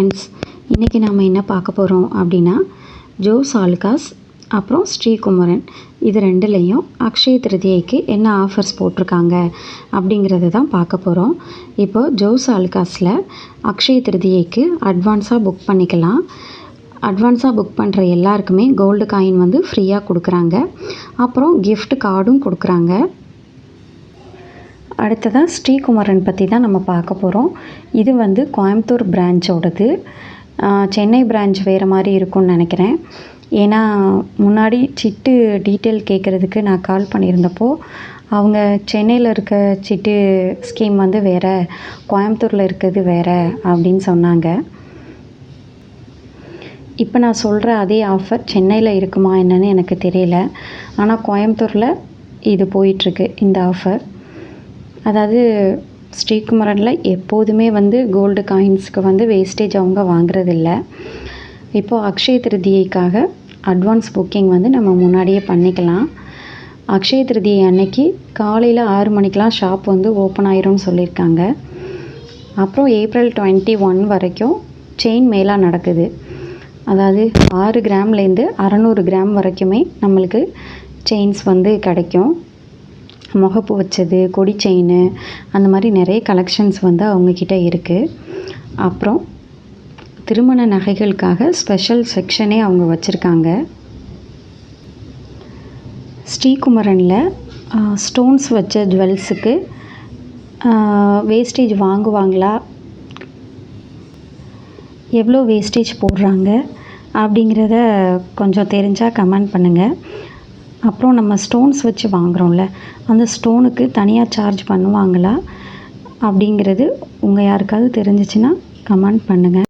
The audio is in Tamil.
ஃப்ரெண்ட்ஸ், இன்றைக்கி நாம் என்ன பார்க்க போகிறோம் அப்படின்னா, ஜோஸ் ஆலுகாஸ் அப்புறம் ஸ்ரீகுமரன் இது ரெண்டுலேயும் அக்ஷய திருதியைக்கு என்ன ஆஃபர்ஸ் போட்டிருக்காங்க அப்படிங்கிறத தான் பார்க்க போகிறோம். இப்போது ஜோஸ் ஆலுகாஸில் அக்ஷய திருதியைக்கு அட்வான்ஸாக புக் பண்ணிக்கலாம். அட்வான்ஸாக புக் பண்ணுற எல்லாருக்குமே கோல்டு காயின் வந்து ஃப்ரீயாக கொடுக்குறாங்க. அப்புறம் கிஃப்ட் கார்டும் கொடுக்குறாங்க. அடுத்ததாக ஸ்ரீகுமரன் பற்றி தான் நம்ம பார்க்க போகிறோம். இது வந்து கோயம்புத்தூர் பிரான்ச்சோடது. சென்னை பிரான்ச் வேறு மாதிரி இருக்கும்னு நினைக்கிறேன். ஏன்னா முன்னாடி சிட்டு டீட்டெயில் கேட்குறதுக்கு நான் கால் பண்ணியிருந்தப்போ அவங்க சென்னையில் இருக்க சிட்டு ஸ்கீம் வந்து வேறு, கோயம்புத்தூரில் இருக்கிறது வேறு அப்படின்னு சொன்னாங்க. இப்போ நான் சொல்கிற அதே ஆஃபர் சென்னையில் இருக்குமா என்னன்னு எனக்கு தெரியல. ஆனால் கோயம்புத்தூரில் இது போயிட்டுருக்கு இந்த ஆஃபர். அதாவது ஸ்ரீகுமரனில் எப்போதுமே வந்து கோல்டு காயின்ஸுக்கு வந்து வேஸ்டேஜ் அவங்க வாங்குறதில்ல. இப்போது அக்ஷய திருதியைக்காக அட்வான்ஸ் புக்கிங் வந்து நம்ம முன்னாடியே பண்ணிக்கலாம். அக்ஷய திருதியை அன்னைக்கு காலையில் 6 மணிக்கெலாம் ஷாப் வந்து ஓப்பன் ஆயிரும்னு சொல்லியிருக்காங்க. அப்புறம் ஏப்ரல் 21 வரைக்கும் செயின் மேலா நடக்குது. அதாவது 6 கிராம்லேருந்து 600 கிராம் வரைக்குமே நம்மளுக்கு செயின்ஸ் வந்து கிடைக்கும். முகப்பு வச்சது, கொடி செயின், அந்த மாதிரி நிறைய கலெக்ஷன்ஸ் வந்து அவங்கக்கிட்ட இருக்குது. அப்புறம் திருமண நகைகளுக்காக ஸ்பெஷல் செக்ஷனே அவங்க வச்சுருக்காங்க. ஸ்ரீகுமரனில் ஸ்டோன்ஸ் வச்ச ஜுவல்ஸுக்கு வேஸ்டேஜ் வாங்குவாங்களா, எவ்வளோ வேஸ்டேஜ் போடுறாங்க அப்படிங்கிறத கொஞ்சம் தெரிஞ்சால் கமெண்ட் பண்ணுங்கள். அப்புறம் நம்ம ஸ்டோன்ஸ் வச்சு வாங்குகிறோம்ல, அந்த ஸ்டோனுக்கு தனியாக சார்ஜ் பண்ணுவாங்களா அப்படிங்கிறது உங்கள் யாருக்காவது தெரிஞ்சிச்சுன்னா கமெண்ட் பண்ணுங்கள்.